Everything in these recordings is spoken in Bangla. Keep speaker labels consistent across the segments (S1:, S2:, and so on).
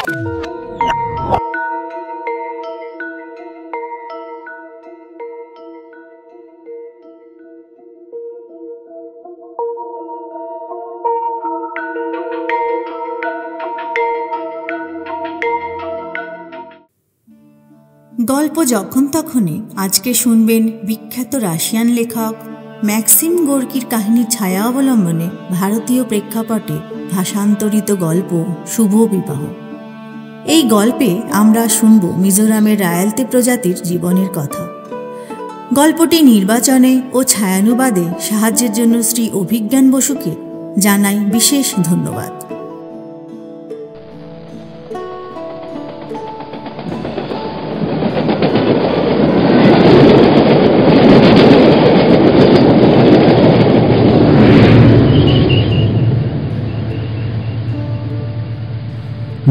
S1: গল্প যখন তখনই আজকে শুনবেন বিখ্যাত রাশিয়ান লেখক ম্যাক্সিম গোর্কির কাহিনীর ছায়া অবলম্বনে ভারতীয় প্রেক্ষাপটে ভাষান্তরিত গল্প শুভ বিবাহ। এই গল্পে আমরা শুনব মিজোরামের রায়ালতে প্রজাতির জীবনের কথা। গল্পটি নির্বাচনে ও ছায়ানুবাদে সাহায্যের জন্য শ্রী অভিজ্ঞান বসুকে জানাই বিশেষ ধন্যবাদ।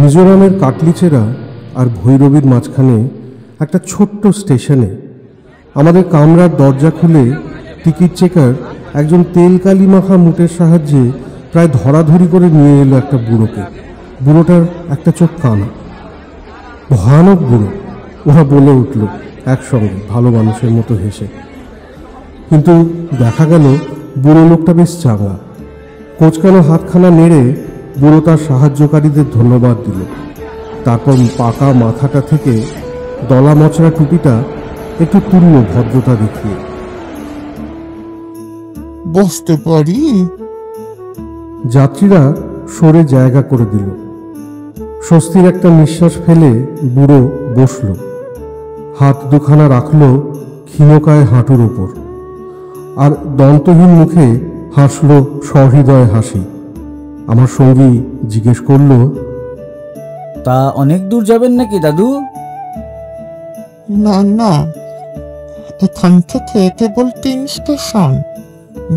S2: মিজোরামের কাটলিচেরা আর ভৈরবীর মাঝখানে একটা ছোট্ট স্টেশনে আমাদের কামরার দরজা খুলে টিকিট চেকার একজন তেল কালি মাখা মুটের সাহায্যে প্রায় ধরাধরি করে নিয়ে এলো একটা বুড়োকে। বুড়োটার একটা চোখ কানা, ভয়ানক বুড়ো। ওরা বলে উঠল একসঙ্গে ভালো মানুষের মতো হেসে। কিন্তু দেখা গেল বুড়ো লোকটা বেশ চাঙা। কোঁচকানো হাতখানা নেড়ে বুড়ো তার সাহায্যকারীদের ধন্যবাদ দিল। তারপর পাকা মাথাটা থেকে দলা মচড়া টুপিটা একটু তুলল ভদ্রতা দেখিয়ে।
S3: বসতে পারি?
S2: যাত্রীরা সরে জায়গা করে দিল। স্বস্তির একটা নিঃশ্বাস ফেলে বুড়ো বসল। হাত দুখানা রাখল ক্ষীণকায় হাঁটুর ওপর, আর দন্তহীন মুখে হাসল সহৃদয় হাসি। আমার সঙ্গী জিজ্ঞেস করল,
S4: তা অনেক দূর যাবেন নাকি দাদু?
S3: না না, এখান থেকে কেবল 3 স্টেশন।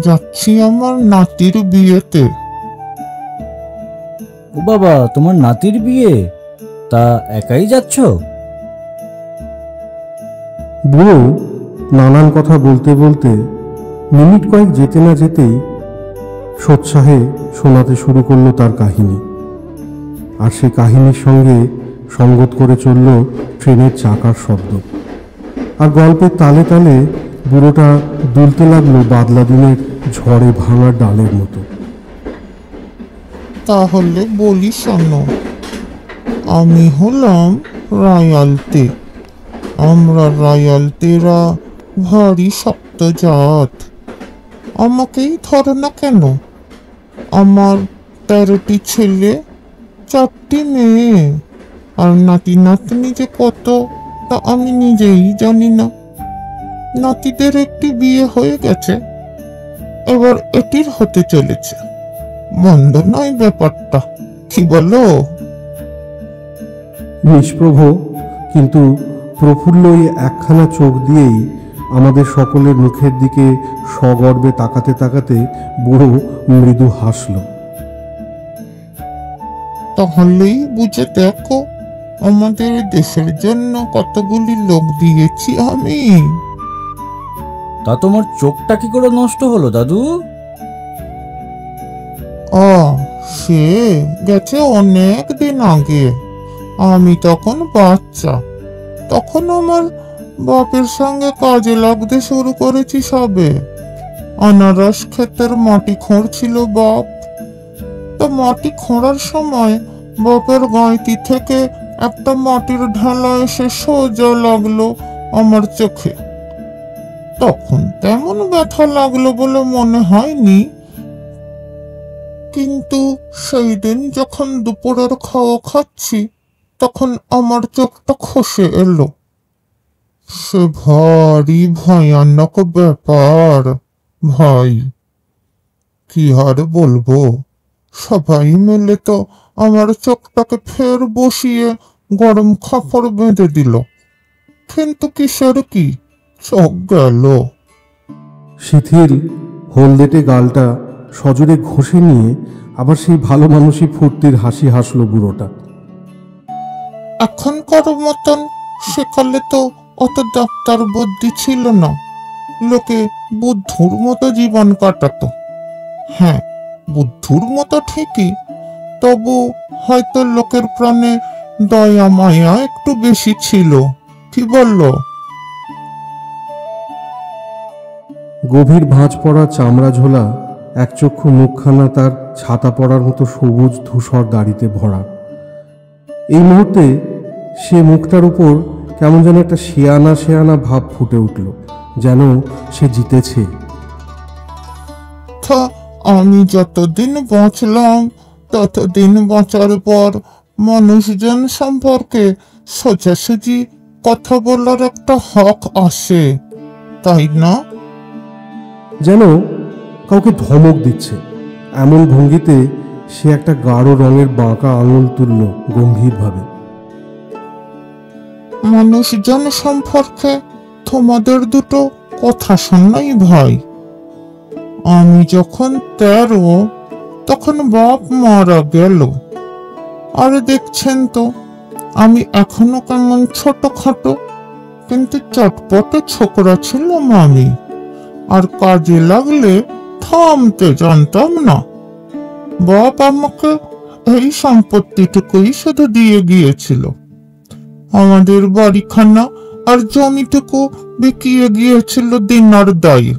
S3: যাচ্ছি আমার নাতির বিয়েতে।
S4: ও বাবা, তোমার নাতির বিয়ে? তা একাই যাচ্ছ?
S2: বুড়ো নানান কথা বলতে বলতে মিনিট কয়েক যেতে না যেতেই সোৎসাহে শোনাতে শুরু করলো তার কাহিনী। আর সে কাহিনীর সঙ্গে সঙ্গত করে চলল ট্রেনের চাকার শব্দ। আর গল্পের তালে তালে বুড়োটা দুলতে লাগলো বাদলা দিনের ঝড়ে ভাঙা ডালের মতো।
S3: তাহলে বলি শোনো, আমি হলাম রায়ালতে। আমরা রায়ালতেরা ভারী শক্ত জাত। আমাকেই ধরো না কেন, আমার 13টি ছেলে, 4টি মেয়ে, আর নাতি নাতনি যে কত তা আমি নিজেই জানি না। নাতিদের একটি বিয়ে হয়ে গেছে, এবার এটির হতে চলেছে। মন্দ নয় ব্যাপারটা, কি বলো?
S2: নিষ্প্রভ কিন্তু প্রফুল্ল এই একখানা চোখ দিয়েই আমাদের সকলের মুখের দিকে সগর্বে তাকাতে তাকাতে বুড়ো মৃদু হাসল।
S3: তাহলেই বুঝে দেখো আমাদের দেশের জন্য কতগুলি লোক দিয়েছি আমি।
S4: তা তোমার চোখটা কি করে নষ্ট হলো দাদু?
S3: সে গেছে অনেক দিন আগে। আমি তখন বাচ্চা। তখন আমার বাপের সঙ্গে কাজে লাগতে শুরু করেছি সবে। আনারস ক্ষেতের মাটি খুঁড়ছিল বাপ। তো মাটি খোঁড়ার সময় বাপের গাঁইতি থেকে একটা মাটির ঢালা এসে সোজা লাগলো আমার চোখে। তখন তেমন ব্যথা লাগলো বলে মনে হয়নি, কিন্তু সেই দিন যখন দুপুরের খাওয়া খাচ্ছি তখন আমার চোখটা খসে এলো। সে ভারী ভয়ানক ব্যাপার ভাই, কি আর বলবো। সবাই মিলে তো আমার চোখটাকে ফের বসিয়ে গরম কাপড় বেঁধে দিল, কিন্তু কিসের কি, চোখ গেল।
S2: শিথিল হলদেটে গালটা সজোরে ঘষে নিয়ে আবার সেই ভালো মানুষই ফুর্তির হাসি হাসলো বুড়োটা।
S3: এখনকার মতন সেকালে তো অত ডাক্তার বুদ্ধি ছিল না। লোকে বুদ্ধুর মতো জীবন কাটাতো। হ্যাঁ, বুদ্ধুর মতো ঠিকই, তবু হয়তো লোকের প্রাণে দয়া মায়া একটু বেশি ছিল, কি বললো?
S2: গভীর ভাঁজ পড়া চামড়া ঝোলা একচক্ষু মুখখানা তার ছাতা পড়ার মতো সবুজ ধূসর দাড়িতে ভরা। এই মুহূর্তে সে মুখটার উপর কেমন যেন একটা শেয়ানা শেয়ানা ভাব ফুটে উঠল, যেন সে জিতেছে।
S3: আমি যতদিন বাঁচলাম ততদিন বাঁচার পর মানুষজন সম্পর্কে সোজাসুজি কথা বলার একটা হক আসে, তাই না?
S2: যেন কাউকে ধমক দিচ্ছে এমন ভঙ্গিতে সে একটা গাঢ় রঙের বাঁকা আঙুল তুলল গম্ভীরভাবে।
S3: মানুষজন সম্পর্কে তোমাদের দুটো কথা শোনাই ভাই। আমি যখন 13 তখন বাপ মারা গেল। আর দেখছেন তো আমি এখনো কেমন ছোটখাটো কিন্তু চটপটে ছোকরা ছিলাম আমি, আর কাজে লাগলে থামতে জানতাম না। বাপ আমাকে এই সম্পত্তিটুকুই শুধু দিয়ে গিয়েছিল, আমাদের বাড়িখানা আর জমিটুকু বিকিয়ে গিয়েছিল দিনার দায়ে।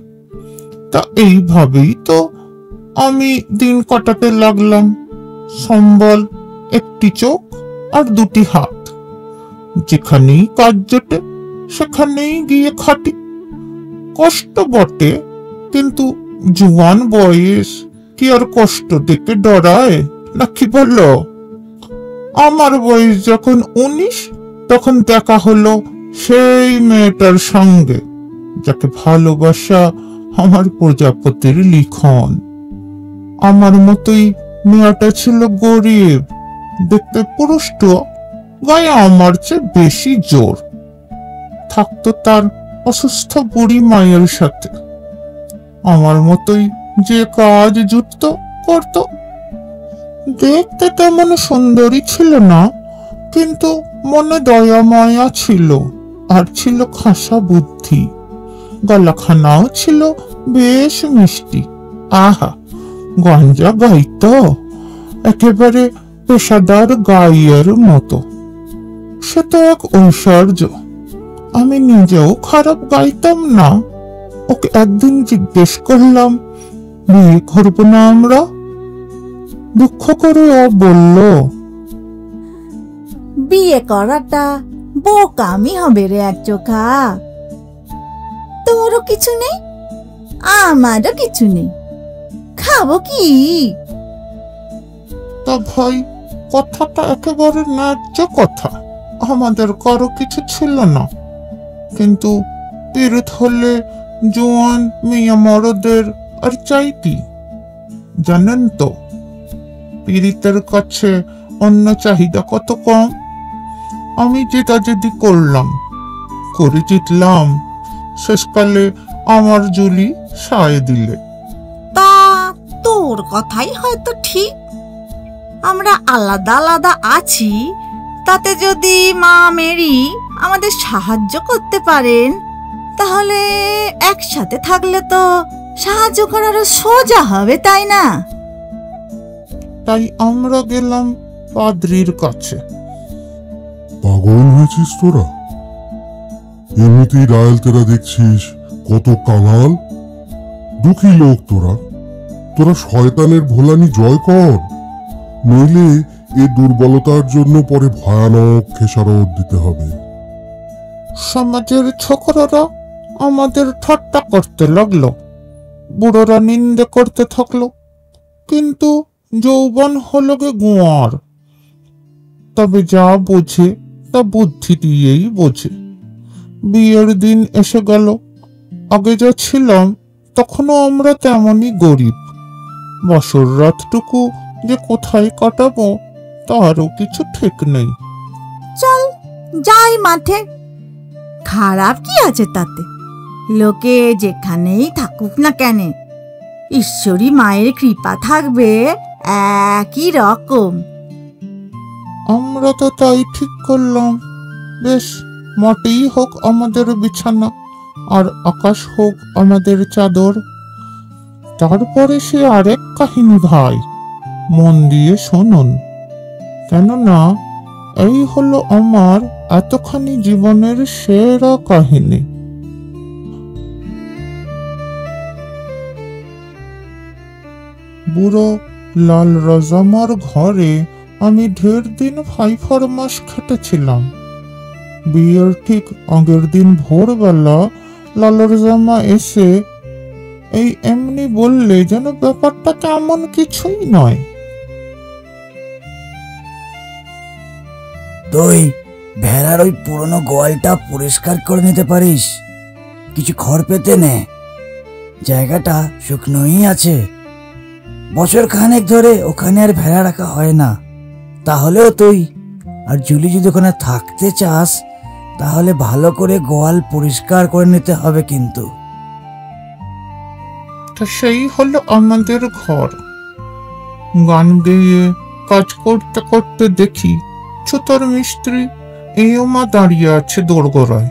S3: তা এইভাবেই তো আমি দিন কাটাতে লাগলাম। সম্বল, একটি চোখ আর দুটি হাত, যেখানেই কাজ জোটে সেখানেই গিয়ে খাটি। কষ্ট বটে, কিন্তু জুয়ান বয়স কি আর কষ্ট দেখে ডরায় নাকি বলো? আমার বয়স যখন 19 তখন দেখা হলো সেই মেয়েটার সঙ্গে যাকে ভালোবাসা আমার প্রজাপতির লিখন। আমার মতোই মেয়েটা ছিল গরিব, দেখতে পুরুষ্ট, গায়ে আমার চেয়ে বেশি জোর। থাকতো তার অসুস্থ বুড়ি মায়ের সাথে। আমার মতোই যে কাজ জুটত করত। দেখতে তেমন সুন্দরী ছিল না, কিন্তু মনে দয়া মায়া ছিল, আর ছিল খাসা বুদ্ধি। গলাখানাও ছিল বেশ মিষ্টি। আহা, গঞ্জা গাইত একেবারে পেশাদার গাইয়ের মতো। সে তো এক ঐশ্বর্য। আমি নিজেও খারাপ গাইতাম না। ওকে একদিন জিজ্ঞেস করলাম, বিয়ে করবো না আমরা? দুঃখ করে ও বলল,
S1: বিয়ে করাটা বোকামি হবে রে এক চোখা। তোরও কিছু নেই, আমারও কিছু নেই, খাবো কি?
S3: তা ভাই, কথাটা একেবারে ন্যায্য কথা। আমাদের কারো কিছু ছিল না, কিন্তু পীড়িত হলে জোয়ান মেয়ে মরদের আর চাই কি? জানেন তো পীড়িতের কাছে অন্য চাহিদা কত কম। আমি জেদাজেদি করলাম, করে জিতলাম, শেষকালে আমার জুলি সায় দিলে।
S1: তা তোর কথাই হয়তো ঠিক। আমরা আলাদা আলাদা আছি, তাতে যদি মা মেরি আমাদের সাহায্য করতে পারেন, তাহলে একসাথে থাকলে তো সাহায্য করার সোজা হবে, তাই না?
S3: তাই আমরা গেলাম পাদ্রির কাছে।
S5: পাগল হয়েছিস তোরা? এমনিতেই রায়ালতেরা দেখছিস কত কাঙাল। দুঃখী লোক তোরা। তোরা শয়তানের ভোলানি জয় কর, নইলে এ দুর্বলতার জন্য পরে ভয়ানক খেসারত দিতে হবে।
S3: সমাজের ছোকরারা আমাদের ঠাট্টা করতে লাগলো, বুড়োরা নিন্দে করতে থাকলো, কিন্তু যৌবন হলো গে গোয়ার। তবে যা বোঝে তা বুদ্ধি দিয়েই বোঝে। বিয়ের দিন এসে গেল। আগে যা ছিলাম তখনও আমরা তেমনই গরিব। বছর রাতটুকু যে কোথায় কাটাবো তারও কিছু ঠিক নেই।
S1: চল যাই মাঠে, খারাপ কি আছে তাতে? লোকে যেখানেই থাকুক না কেন, ঈশ্বরী মায়ের কৃপা থাকবে একই রকম।
S3: আমরা তো তাই ঠিক করলাম। বেশ, মাটিই হোক আমাদের বিছানা, আর আকাশ হোক আমাদের চাদর। তারপরে সে আরেক কাহিনী ভাই, মন দিয়ে শুনুন। কেননা এই হলো আমার এতখানি জীবনের সেরা কাহিনী। বুড়ো লাল রাজামার ঘরে আমি ঢের দিন ভাই ফরমাস খেটেছিলাম। বিয়ের ঠিক আগের দিন ভোরবেলা লাল রাজামা এসে এই এমনি বললে যেন ব্যাপারটা তেমন কিছুই নয়।
S6: তুই ভেড়ার ওই পুরনো গোয়ালটা পরিষ্কার করে নিতে পারিস? কিছু খড় পেতে নে, জায়গাটা শুকনোই আছে। বছর খানেক ধরে ওখানে আর ভেড়া রাখা হয় না। তাহলেও তুই আর জুলি যদি ওখানে থাকতে চাস তাহলে ভালো করে গোয়াল পরিষ্কার করে নিতে হবে কিন্তু।
S3: সেই হলো আমাদের ঘর। গান গেয়ে কাজ করতে করতে দেখি ছুতোর মিস্ত্রি এয়মা দাঁড়িয়ে আছে দোরগোড়ায়।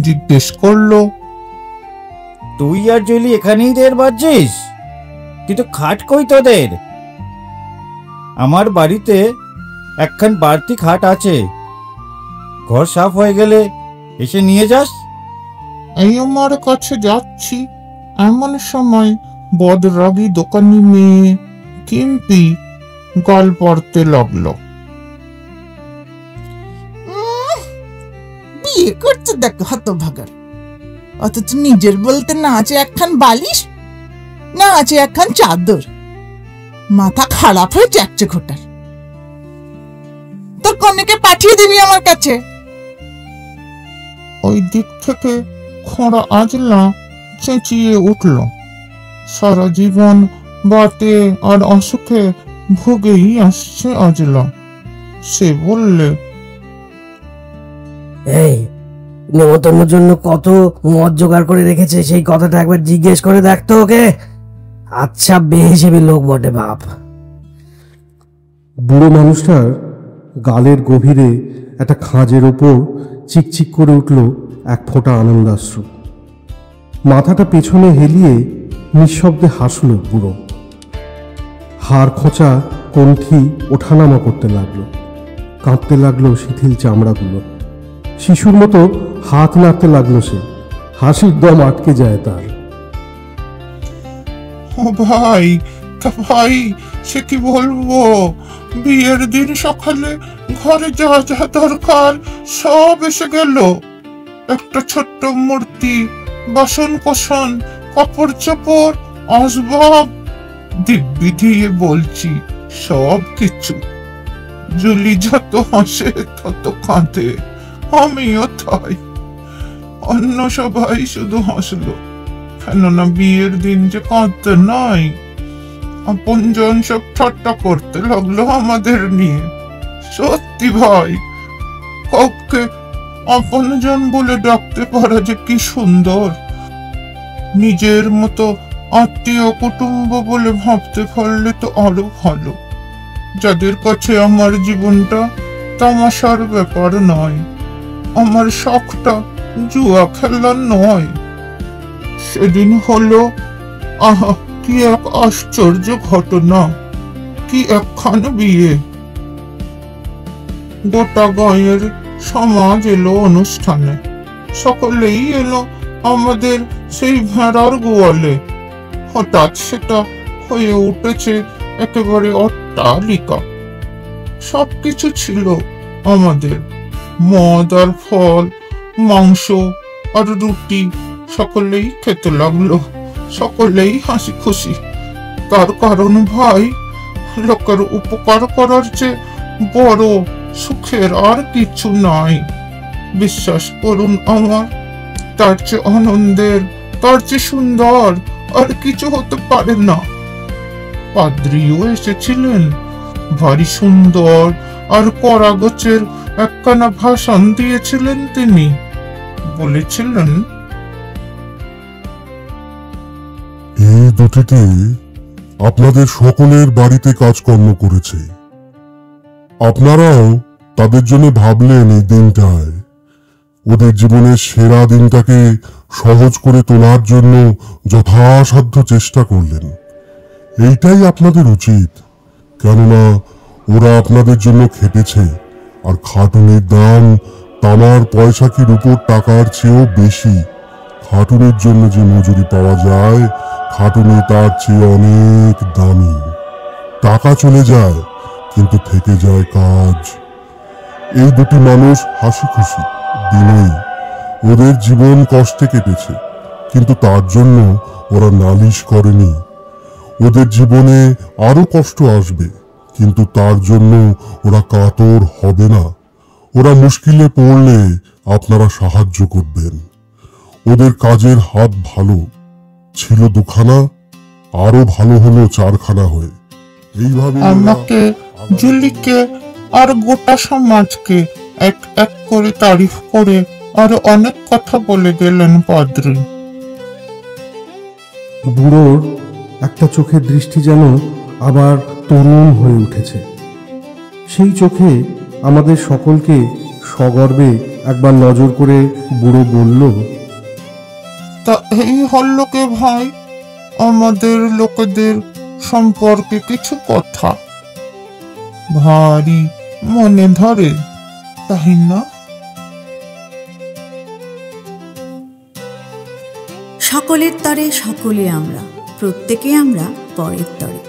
S3: জিজ্ঞেস করলো,
S4: তুই আর জুলি এখানেই দেড় বাজছিস? কিন্তু খাট কই তোদের? আমার বাড়িতে একখান বাড়তি খাট আছে, ঘর সাফ হয়ে গেলে এসে নিয়ে যাস।
S3: এয়মার কাছে যাচ্ছি, এমন সময় বদরাগী দোকানি মেয়ে কিম্পি গাল পড়তে লাগলো।
S7: বিয়ে করছে দেখ হতভাগার, অথচ নিজের বলতে না আছে একখান বালিশ, না আছে একখান চাদর। মাথা খারাপ হয়ে যাচ্ছে ঘোটার। তোর কন্যাকে পাঠিয়ে দিবি আমার কাছে।
S3: ওই দিক থেকে খোঁড়া আজলা চেঁচিয়ে উঠল। সারা জীবন বাতে আর অসুখে ভুগেই আসছে আজলা। সে বললে,
S6: এই নেমন্তন্নের জন্য কত মদ জোগাড় করে রেখেছে সেই কথাটা একবার জিজ্ঞেস করে দেখতো ওকে। আচ্ছা বেহিসেবি লোক বটে বাপ।
S2: বুড়ো মানুষটার গালের গভীরে একটা খাঁজের ওপর চিকচিক করে উঠল এক ফোঁটা আনন্দাশ্রু। মাথাটা পেছনে হেলিয়ে নিঃশব্দে হাসল বুড়ো। হাড় খোঁচা কণ্ঠি ওঠানামা করতে লাগলো, কাঁপতে লাগলো শিথিল চামড়াগুলো। শিশুর মতো হাত নাড়তে লাগলো সে, হাসির দম আটকে যায় তার।
S3: ও ভাই, তা ভাই সে কি বলবো, বিয়ের দিন সকালে ঘরে যা যা দরকার সব এসে গেল। একটা ছোট্ট মূর্তি, বাসন কোসন, কাপড় চোপড়, আসবাব, দিব্যি দিয়ে বলছি সব কিছু। জুলি যত হাসে তত কাঁদে, আমিও তাই। অন্য সবাই শুধু হাসলো, কেননা বিয়ের দিন যে কাঁদতে নাই। আপনজন সব ঠাট্টা করতে লাগলো আমাদের নিয়ে। সত্যি ভাই, কাউকে আপনজন বলে ডাকতে পারা যে কি সুন্দর। নিজের মতো আত্মীয় কুটুম্ব বলে ভাবতে পারলে তো আরো ভালো। যাদের কাছে আমার জীবনটা তামাশার ব্যাপার নয়, আমার শখটা জুয়া খেলা নয়। সেদিন হলো, আহা কি এক আশ্চর্য ঘটনা, কি একখান বিয়ে। গোটা গাঁয়ের সমাজ এলো অনুষ্ঠানে, সকলেই এলো আমাদের সেই ভেড়ার গোয়ালে। হঠাৎ সেটা হয়ে উঠেছে একেবারে অট্টালিকা। সবকিছু ছিল আমাদের, মদ আর ফল, মাংস আর রুটি। সকলেই খেতে লাগলো, সকলেই হাসি খুশি। তার কারণ ভাই, লোকের উপকার করার চেয়ে বড় সুখের আর কিছু নাই। বিশ্বাস করুন আমার, তার চেয়ে আনন্দের, তার চেয়ে সুন্দর আর কিছু হতে পারে না। পাদ্রিও এসেছিলেন, ভারী সুন্দর আর করাগোছের একখানা ভাষণ দিয়েছিলেন তিনি। বলেছিলেন,
S5: এই দুটিতে আপনাদের সকলের বাড়িতে কাজকর্ম করেছে, আপনারাও তাদের জন্য ভাবলেন এই দিনটায়। ওদের জীবনের সেরা দিনটাকে সহজ করে তোলার জন্য যথাসাধ্য চেষ্টা করলেন। এইটাই আপনাদের উচিত, কেননা ওরা আপনাদের জন্য খেটেছে, আর খাটুনির দাম তামার পয়সা কি রূপোর টাকার চেয়েও বেশি। খাটুনির জন্য যে মজুরি পাওয়া যায়, খাটুনি তার চেয়ে অনেক দামি। টাকা চলে যায় কিন্তু থেকে যায় কাজ। এই দুটি মানুষ হাসি খুশি, বিনয়ী। ওদের জীবন কষ্টে কেটেছে, কিন্তু তার জন্য ওরা নালিশ করেনি। ওদের জীবনে আরো কষ্ট আসবে, কিন্তু তার জন্য ওরা কাতর হবে না। ওরা মুশকিলে পড়লে আপনারা সাহায্য করবেন। ওদের কাজের হাত ভালো, ছিল দুখানা, আরো ভালো হলো চারখানা হয়ে। এইভাবে
S3: আমাকে, জুলিকে আর গোটা সমাজকে এক এক করে তারিফ করে আর অনেক কথা বলে গেলেন পাদ্রী।
S2: বুড়োর একটা চোখের দৃষ্টি যেন আবার তরুণ হয়ে উঠেছে। সেই চোখে আমাদের সকলকে সগর্বে একবার নজর করে বুড়ো বলল,
S3: তা এই হল্লোকে ভাই, আমাদের লোকেদের সম্পর্কে কিছু কথা ভারী মনে ধরে, তাই না?
S1: সকলের তরে সকলে আমরা, প্রত্যেকে আমরা পরের তরে।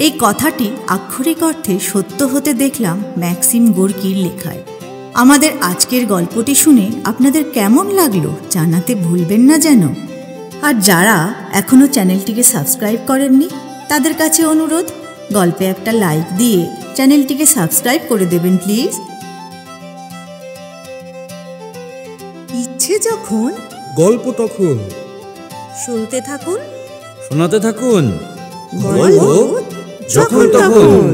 S1: এই কথাটি আক্ষরিক অর্থে সত্য হতে দেখলাম ম্যাক্সিম গোর্কির লেখায়। আমাদের আজকের গল্পটি শুনে আপনাদের কেমন লাগলো জানাতে ভুলবেন না যেন। আর যারা এখনও চ্যানেলটিকে সাবস্ক্রাইব করেননি তাদের কাছে অনুরোধ, গল্পে একটা লাইক দিয়ে চ্যানেলটিকে সাবস্ক্রাইব করে দেবেন প্লিজ। ইচ্ছে যখন
S8: গল্প তখন,
S1: শুনতে থাকুন,
S8: শোনাতে থাকুন
S1: গল্প যখন তখন।